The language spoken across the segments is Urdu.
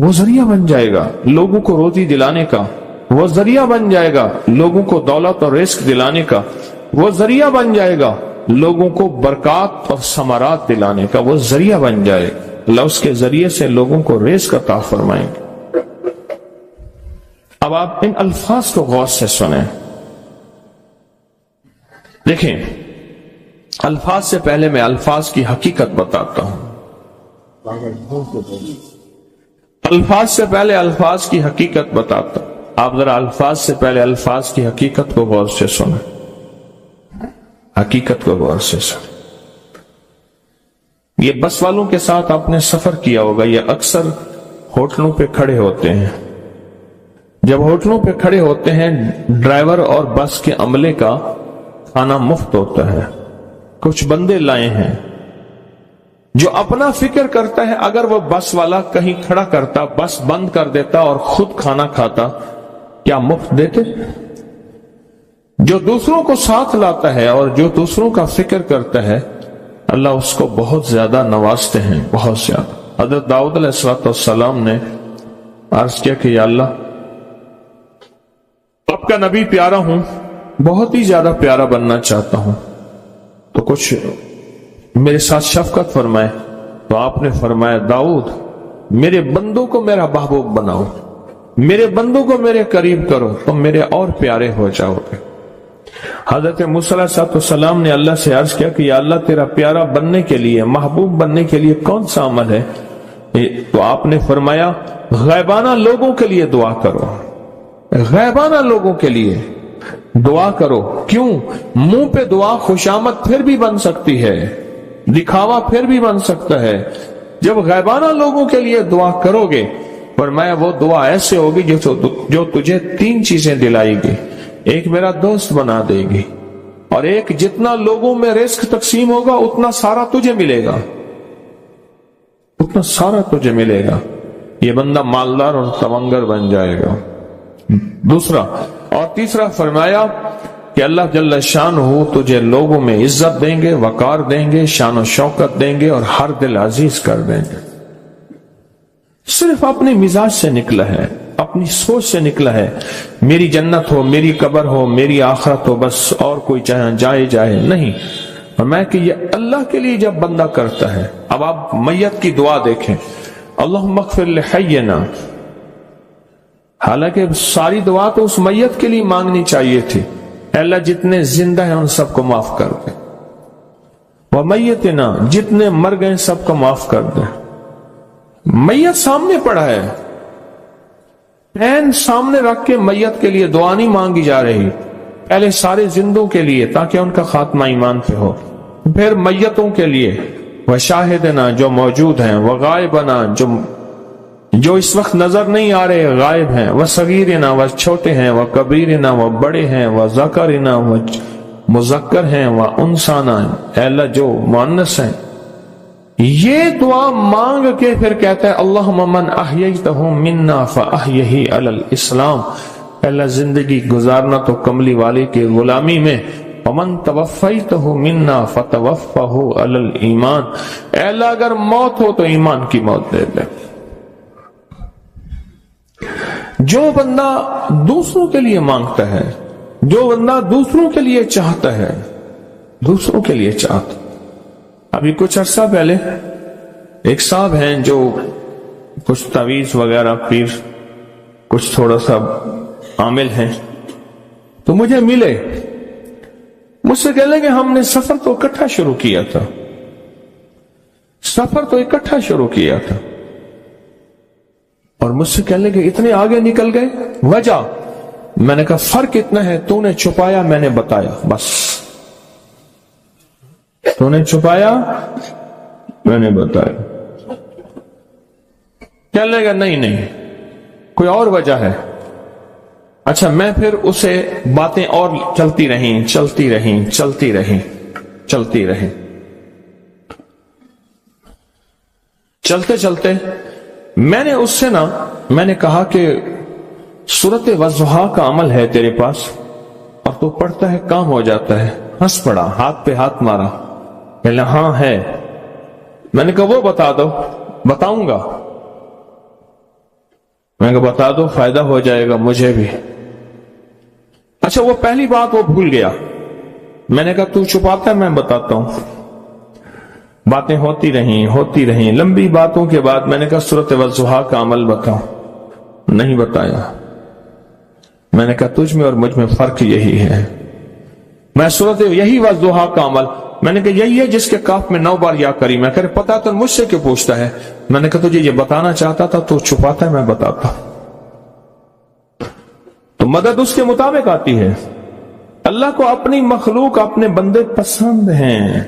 وہ ذریعہ بن جائے گا لوگوں کو روزی دلانے کا، وہ ذریعہ بن جائے گا لوگوں کو دولت اور رزق دلانے کا، وہ ذریعہ بن جائے گا لوگوں کو برکات اور ثمرات دلانے کا، وہ ذریعہ بن جائے، اللہ اس کے ذریعے سے لوگوں کو رزق عطا فرمائیں گے۔ اب آپ ان الفاظ کو غور سے سنیں، دیکھیں الفاظ سے پہلے میں الفاظ کی حقیقت بتاتا ہوں، الفاظ سے پہلے الفاظ کی حقیقت بتاتا ہوں، آپ ذرا الفاظ سے پہلے الفاظ کی حقیقت کو غور سے سنیں، حقیقت کو غور سے سنیں۔ یہ بس والوں کے ساتھ آپ نے سفر کیا ہوگا، یہ اکثر ہوٹلوں پہ کھڑے ہوتے ہیں، جب ہوٹلوں پہ کھڑے ہوتے ہیں ڈرائیور اور بس کے عملے کا کھانا مفت ہوتا ہے، کچھ بندے لائے ہیں جو اپنا فکر کرتا ہے اگر وہ بس والا کہیں کھڑا کرتا، بس بند کر دیتا اور خود کھانا کھاتا، کیا مفت دیتے؟ جو دوسروں کو ساتھ لاتا ہے اور جو دوسروں کا فکر کرتا ہے اللہ اس کو بہت زیادہ نوازتے ہیں، بہت زیادہ۔ حضرت داؤد علیہ السلام نے عرض کیا کہ یا اللہ آپ کا نبی پیارا ہوں، بہت ہی زیادہ پیارا بننا چاہتا ہوں، تو کچھ میرے ساتھ شفقت فرمائے۔ تو آپ نے فرمایا داؤد میرے بندوں کو میرا محبوب بناؤ، میرے بندوں کو میرے قریب کرو، تم میرے اور پیارے ہو جاؤ گے۔ حضرت موسیٰ علیہ السلام نے اللہ سے عرض کیا کہ یا اللہ تیرا پیارا بننے کے لیے، محبوب بننے کے لیے کون سا عمل ہے؟ تو آپ نے فرمایا غیبانہ لوگوں کے لیے دعا کرو، غیبانہ لوگوں کے لیے دعا کرو۔ کیوں؟ منہ پہ دعا خوشامد پھر بھی بن سکتی ہے، دکھاوا پھر بھی بن سکتا ہے، جب غیبانہ لوگوں کے لیے دعا کرو گے فرمایا وہ دعا ایسے ہوگی جو تجھے تین چیزیں دلائے گی، ایک میرا دوست بنا دے گی، اور ایک جتنا لوگوں میں رزق تقسیم ہوگا اتنا سارا تجھے ملے گا، اتنا سارا تجھے ملے گا، یہ بندہ مالدار اور تونگر بن جائے گا۔ دوسرا اور تیسرا فرمایا کہ اللہ جل شانہ تجھے لوگوں میں عزت دیں گے، وقار دیں گے، شان و شوکت دیں گے اور ہر دل عزیز کر دیں گے۔ صرف اپنے مزاج سے نکلا ہے، اپنی سوچ سے نکلا ہے، میری جنت ہو، میری قبر ہو، میری آخرت ہو، بس اور کوئی چاہے جائے جائے نہیں۔ اور میں کہ یہ اللہ کے لیے جب بندہ کرتا ہے۔ اب آپ میت کی دعا دیکھیں، اللہم اغفر لحینا، حالانکہ ساری دعا تو اس میت کے لیے مانگنی چاہیے تھی، اے اللہ جتنے زندہ ہیں ان سب کو معاف کر دے، ومیتنا جتنے مر گئے سب کو معاف کر دے۔ میت سامنے پڑا ہے، پین سامنے رکھ کے میت کے لیے دعا نہیں مانگی جا رہی، پہلے سارے زندوں کے لیے تاکہ ان کا خاتمہ ایمان پہ ہو، پھر میتوں کے لیے، وشاہدنا جو موجود ہیں، وغائبنا جو اس وقت نظر نہیں آ رہے غائب ہیں، وصغیرنا وہ چھوٹے ہیں، وکبیرنا وہ بڑے ہیں، وذکرنا وہ مذکر ہیں، وانثانا اے اللہ جو مؤنث ہیں۔ یہ دعا مانگ کے پھر کہتا ہے اللہم من احییتہ منا فاحیہ علی الاسلام، اے اللہ زندگی گزارنا تو کملی والے کی غلامی میں، ومن توفیتہ منا فتوفہ علی الایمان، اے اللہ اگر موت ہو تو ایمان کی موت دے دے۔ جو بندہ دوسروں کے لیے مانگتا ہے، جو بندہ دوسروں کے لیے چاہتا ہے، دوسروں کے لیے چاہتا۔ ابھی کچھ عرصہ پہلے ایک صاحب ہیں جو کچھ تعویذ وغیرہ پیر کچھ تھوڑا سا عامل ہیں، تو مجھے ملے، مجھ سے کہنے کہ ہم نے سفر تو اکٹھا شروع کیا تھا، سفر تو اکٹھا شروع کیا تھا، اور مجھ سے کہنے کہ اتنے آگے نکل گئے، وجہ؟ میں نے کہا فرق اتنا ہے، تو نے چھپایا میں نے بتایا، بس تو نے چھپایا میں نے بتایا۔ کہنے لگا نہیں کوئی اور وجہ ہے۔ اچھا میں پھر اسے باتیں اور چلتی رہیں چلتے چلتے میں نے اس سے میں نے کہا کہ سورت والضحیٰ کا عمل ہے تیرے پاس اور تو پڑھتا ہے کام ہو جاتا ہے۔ ہنس پڑا، ہاتھ پہ ہاتھ مارا، کہنا ہاں ہے۔ میں نے کہا وہ بتا دو۔ بتاؤں گا۔ میں کہا بتا دو فائدہ ہو جائے گا مجھے بھی. اچھا وہ پہلی بات وہ بھول گیا. میں نے کہا تو چھپاتا ہے میں بتاتا ہوں. باتیں ہوتی رہیں لمبی باتوں کے بعد میں نے کہا سورۃ والضحیٰ کا عمل بتاؤ. نہیں بتایا. میں نے کہا تجھ میں اور مجھ میں فرق یہی ہے. میں سورۃ یہی والضحیٰ کا عمل میں نے کہا یہی ہے جس کے کاف میں 9 بار یا کری. میں کہا پتا تو مجھ سے کیوں پوچھتا ہے. میں نے کہا تجھے یہ بتانا چاہتا تھا تو چھپاتا ہے میں بتاتا. تو مدد اس کے مطابق آتی ہے. اللہ کو اپنی مخلوق اپنے بندے پسند ہیں.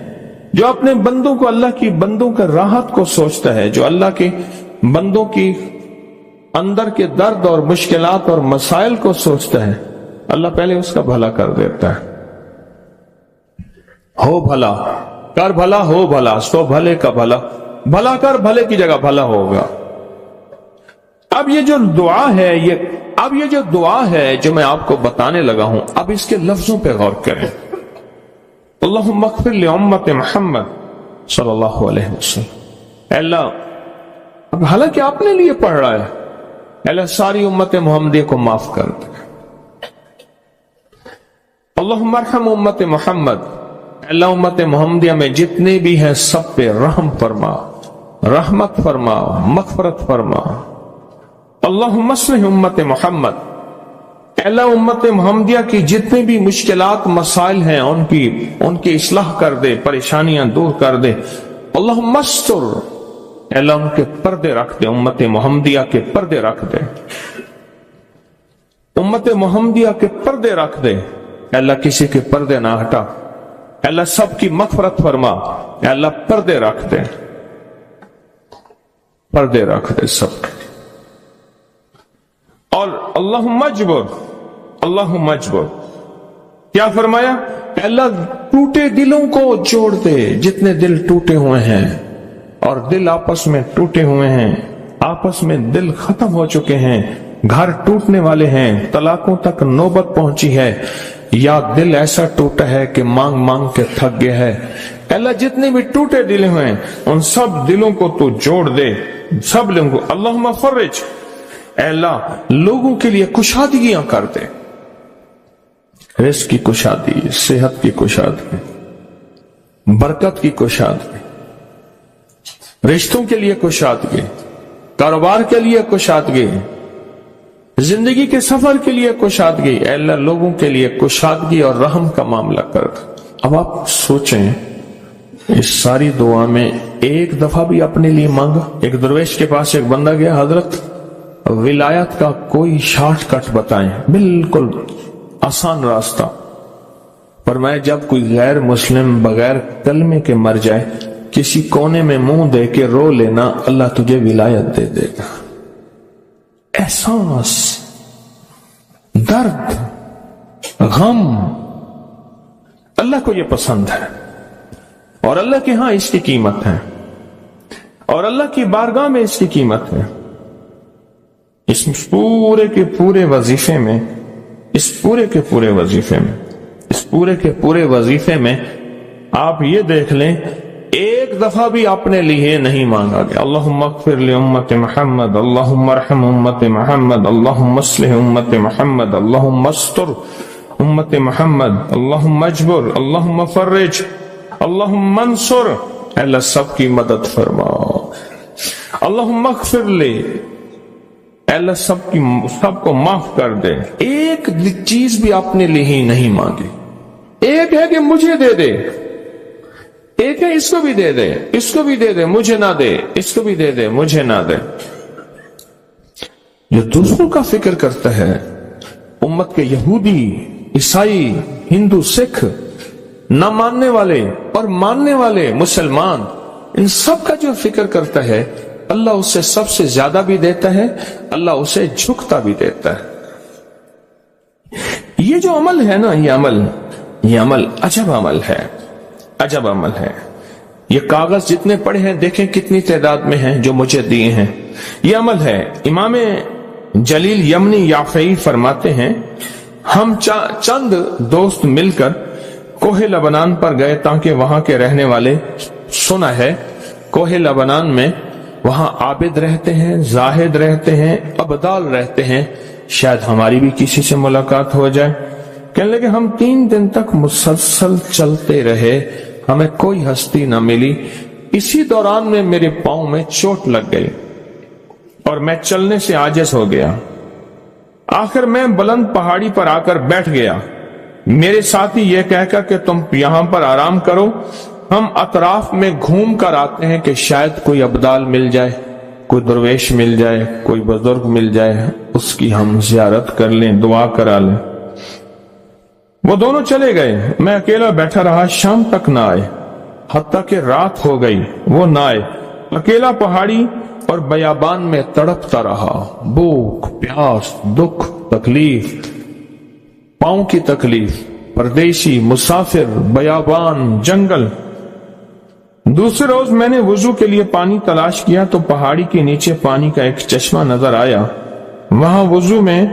جو اپنے بندوں کو اللہ کی بندوں کا راحت کو سوچتا ہے, جو اللہ کے بندوں کی اندر کے درد اور مشکلات اور مسائل کو سوچتا ہے, اللہ پہلے اس کا بھلا کر دیتا ہے. ہو بھلا کر بھلا ہو بھلا سو بھلے کا بھلا, بھلا کر بھلے کی جگہ بھلا ہوگا. اب یہ جو دعا ہے جو میں آپ کو بتانے لگا ہوں, اب اس کے لفظوں پہ غور کریں. اللہم اغفر لامت محمد صلی اللہ علیہ وسلم. اے اللہ, اب حالانکہ آپ نے لیے پڑھ رہا ہے, اے اللہ ساری امت محمدیہ کو معاف کر دے. اللہم ارحم امت محمد, اللہ امت محمدیہ میں جتنے بھی ہیں سب پہ رحم فرما, رحمت فرما, مغفرت فرما. اللہم اصلح امت محمد, اللہ امت محمدیہ کی جتنے بھی مشکلات مسائل ہیں ان کی اصلاح کر دے, پریشانیاں دور کر دے. اللہم استر, اللہ ان کے پردے رکھ دے, امت محمدیہ کے پردے رکھ دے, امت محمدیہ کے پردے رکھ دے. اللہ کسی کے پردے نہ ہٹا. اللہ سب کی مغفرت فرما. اللہ پردے رکھ دے, پردے رکھ دے سب کے. اور اللہم اجبر, اللہم اجبر کیا فرمایا؟ اللہ ٹوٹے دلوں کو جوڑ دے. جتنے دل ٹوٹے ہوئے ہیں اور دل آپس میں ٹوٹے ہوئے ہیں, آپس میں دل ختم ہو چکے ہیں, گھر ٹوٹنے والے ہیں, طلاقوں تک نوبت پہنچی ہے, یا دل ایسا ٹوٹا ہے کہ مانگ مانگ کے تھک گیا ہے. اللہ جتنے بھی ٹوٹے دل ہیں ان سب دلوں کو تو جوڑ دے, سب لوگوں کو. اللہم فرج, اے اللہ لوگوں کے لیے کشادگیاں کر دے, رزق کی کشادگی, صحت کی کشادگی, برکت کی کشادگی, رشتوں کے لیے کشادگی, کاروبار کے لیے کشادگی, زندگی کے سفر کے لیے کشادگی. اے اللہ لوگوں کے لیے کشادگی اور رحم کا معاملہ کر دے. اب آپ سوچیں اس ساری دعا میں ایک دفعہ بھی اپنے لیے مانگا؟ ایک درویش کے پاس ایک بندہ گیا, حضرت ولایت کا کوئی شارٹ کٹ بتائیں, بالکل آسان راستہ. فرمایا جب کوئی غیر مسلم بغیر کلمے کے مر جائے, کسی کونے میں منہ دے کے رو لینا, اللہ تجھے ولایت دے دے گا. احساس, درد, غم, اللہ کو یہ پسند ہے اور اللہ کے ہاں اس کی قیمت ہے اور اللہ کی بارگاہ میں اس کی قیمت ہے. اس پورے کے پورے وظیفے میں آپ یہ دیکھ لیں ایک دفعہ بھی اپنے لیے نہیں مانگا گیا. اللہم اغفر لامت محمد, اللہم ارحم امت محمد, اللہم اصلح امت محمد, اللہم استر امت محمد, اللہم اجبر, اللہم فرج, اللہم منصر. اللہ سب کی مدد فرما. اللہم اغفر لی, اللہ سب کو معاف کر دے. ایک چیز بھی اپنے لیے ہی نہیں مانگی. ایک ہے کہ مجھے دے دے, ایک ہے اس کو بھی دے دے, اس کو بھی دے دے, مجھے نہ دے, اس کو بھی دے دے, مجھے نہ دے. جو دوسروں کا فکر کرتا ہے, امت کے یہودی, عیسائی, ہندو, سکھ, نہ ماننے والے اور ماننے والے مسلمان, ان سب کا جو فکر کرتا ہے, اللہ اسے سب سے زیادہ بھی دیتا ہے, اللہ اسے جھکتا بھی دیتا ہے. یہ جو عمل ہے نا, یہ عمل عجب عمل ہے, عجب عمل ہے. یہ کاغذ جتنے پڑے ہیں دیکھیں کتنی تعداد میں ہیں جو مجھے دیے ہیں. یہ عمل ہے. امام جلیل یمنی یافعی فرماتے ہیں ہم چند دوست مل کر کوہ لبنان پر گئے تاکہ وہاں کے رہنے والے, سنا ہے کوہ لبنان میں وہاں عابد رہتے ہیں، زاہد رہتے ہیں، ابدال رہتے ہیں، شاید ہماری بھی کسی سے ملاقات ہو جائے۔ کہنے لگے ہم 3 دن تک مسلسل چلتے رہے، ہمیں کوئی ہستی نہ ملی۔ اسی دوران میں میرے پاؤں میں چوٹ لگ گئی اور میں چلنے سے عاجز ہو گیا۔ آخر میں بلند پہاڑی پر آ کر بیٹھ گیا۔ میرے ساتھی یہ کہہ کر کہ تم یہاں پر آرام کرو، ہم اطراف میں گھوم کر آتے ہیں کہ شاید کوئی ابدال مل جائے، کوئی درویش مل جائے، کوئی بزرگ مل جائے، اس کی ہم زیارت کر لیں، دعا کرا لیں۔ وہ دونوں چلے گئے، میں اکیلا بیٹھا رہا، شام تک نہ آئے، حتیٰ کہ رات ہو گئی، وہ نہ آئے۔ اکیلا پہاڑی اور بیابان میں تڑپتا رہا، بھوک، پیاس، دکھ، تکلیف، پاؤں کی تکلیف، پردیسی، مسافر، بیابان، جنگل۔ دوسرے روز میں نے وضو کے لیے پانی تلاش کیا تو پہاڑی کے نیچے پانی کا ایک چشمہ نظر آیا۔ وہاں وضو میں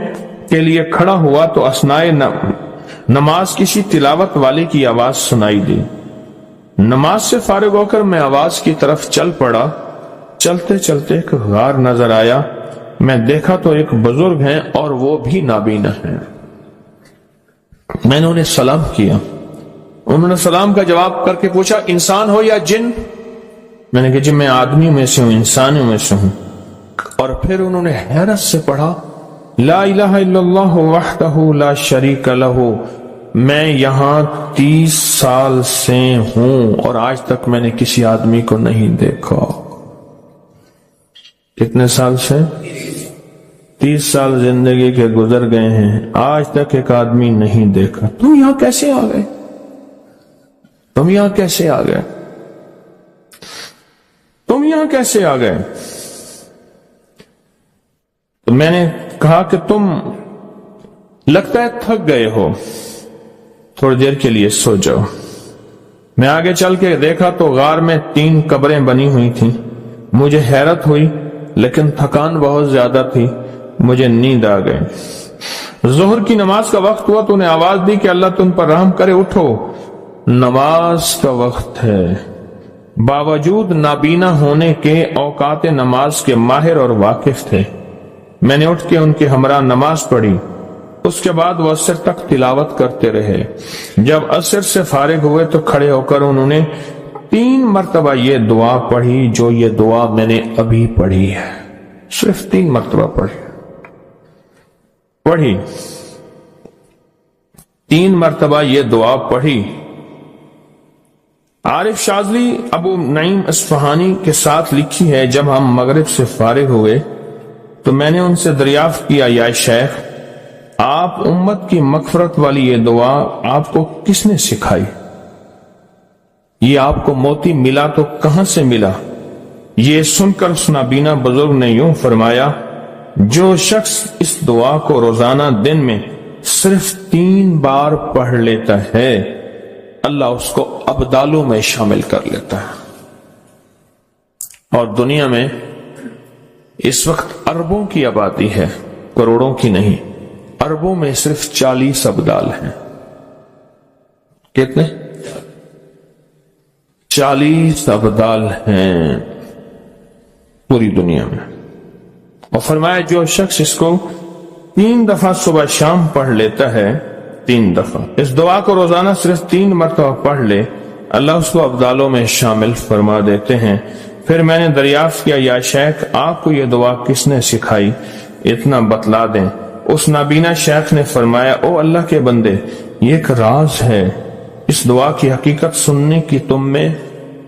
کے لیے کھڑا ہوا تو اثنائے نماز کسی تلاوت والے کی آواز سنائی دی۔ نماز سے فارغ ہو کر میں آواز کی طرف چل پڑا۔ چلتے چلتے ایک غار نظر آیا، میں دیکھا تو ایک بزرگ ہیں اور وہ بھی نابینا ہیں۔ میں نے انہیں سلام کیا، انہوں نے سلام کا جواب کر کے پوچھا انسان ہو یا جن؟ میں نے کہا جی میں آدمیوں میں سے ہوں، انسانوں میں سے ہوں۔ اور پھر انہوں نے حیرت سے پڑھا لا الہ الا اللہ وحدہ لا شریک لہ، میں یہاں 30 سال سے ہوں اور آج تک میں نے کسی آدمی کو نہیں دیکھا۔ کتنے سال سے؟ 30 سال زندگی کے گزر گئے ہیں، آج تک ایک آدمی نہیں دیکھا۔ تم یہاں کیسے آ گئے؟ تم یہاں کیسے آ گئے؟ تم یہاں کیسے آ گئے؟ تو میں نے کہا کہ تم لگتا ہے تھک گئے ہو، تھوڑی دیر کے لیے سو جاؤ۔ میں آگے چل کے دیکھا تو غار میں 3 قبریں بنی ہوئی تھیں۔ مجھے حیرت ہوئی لیکن تھکان بہت زیادہ تھی، مجھے نیند آ گئی۔ ظہر کی نماز کا وقت ہوا تو انہیں آواز دی کہ اللہ تم پر رحم کرے، اٹھو، نماز کا وقت ہے۔ باوجود نابینا ہونے کے اوقات نماز کے ماہر اور واقف تھے۔ میں نے اٹھ کے ان کے ہمراہ نماز پڑھی، اس کے بعد وہ عصر تک تلاوت کرتے رہے۔ جب عصر سے فارغ ہوئے تو کھڑے ہو کر انہوں نے 3 مرتبہ یہ دعا پڑھی جو یہ دعا میں نے ابھی پڑھی ہے، صرف 3 مرتبہ پڑھی 3 مرتبہ یہ دعا پڑھی۔ عارف شاذلی ابو نعیم اصفہانی کے ساتھ لکھی ہے جب ہم مغرب سے فارغ ہوئے تو میں نے ان سے دریافت کیا یا شیخ آپ امت کی مغفرت والی یہ دعا آپ کو کس نے سکھائی؟ یہ آپ کو موتی ملا تو کہاں سے ملا؟ یہ سن کر اس نابینا بزرگ نے یوں فرمایا جو شخص اس دعا کو روزانہ دن میں صرف 3 بار پڑھ لیتا ہے اللہ اس کو ابدالوں میں شامل کر لیتا ہے۔ اور دنیا میں اس وقت اربوں کی آبادی ہے، کروڑوں کی نہیں، اربوں میں صرف 40 ابدال ہیں۔ کتنے؟ 40 ابدال ہیں پوری دنیا میں۔ اور فرمایا جو شخص اس کو 3 دفعہ صبح شام پڑھ لیتا ہے، 3 دفعہ اس دعا کو روزانہ صرف 3 مرتبہ پڑھ لے اللہ اس کو ابدالوں میں شامل فرما دیتے ہیں۔ پھر میں نے دریافت کیا یا شیخ آپ کو یہ دعا کس نے سکھائی؟ اتنا بتلا دیں۔ اس نابینا شیخ نے فرمایا او اللہ کے بندے، یہ ایک راز ہے، اس دعا کی حقیقت سننے کی تم میں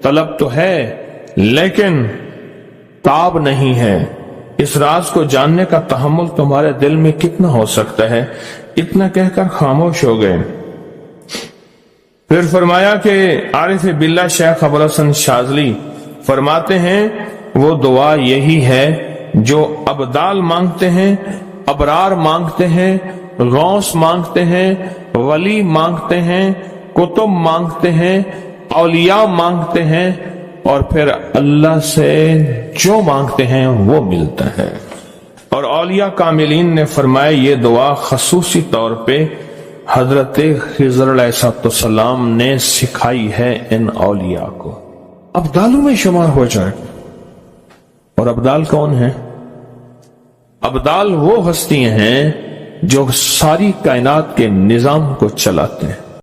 طلب تو ہے لیکن تاب نہیں ہے، اس راز کو جاننے کا تحمل تمہارے دل میں کتنا ہو سکتا ہے؟ اتنا کہہ کر خاموش ہو گئے۔ پھر فرمایا کہ عارف باللہ شیخ ابوالحسن شاذلی فرماتے ہیں وہ دعا یہی ہے جو ابدال مانگتے ہیں، ابرار مانگتے ہیں، غوث مانگتے ہیں، ولی مانگتے ہیں، کتب مانگتے ہیں، اولیاء مانگتے ہیں، اور پھر اللہ سے جو مانگتے ہیں وہ ملتا ہے۔ اور اولیاء کاملین نے فرمایا یہ دعا خصوصی طور پہ حضرت خضر علیہ السلام نے سکھائی ہے ان اولیاء کو، ابدالوں میں شمار ہو جائے۔ اور ابدال کون ہیں؟ ابدال وہ ہستیاں ہیں جو ساری کائنات کے نظام کو چلاتے ہیں.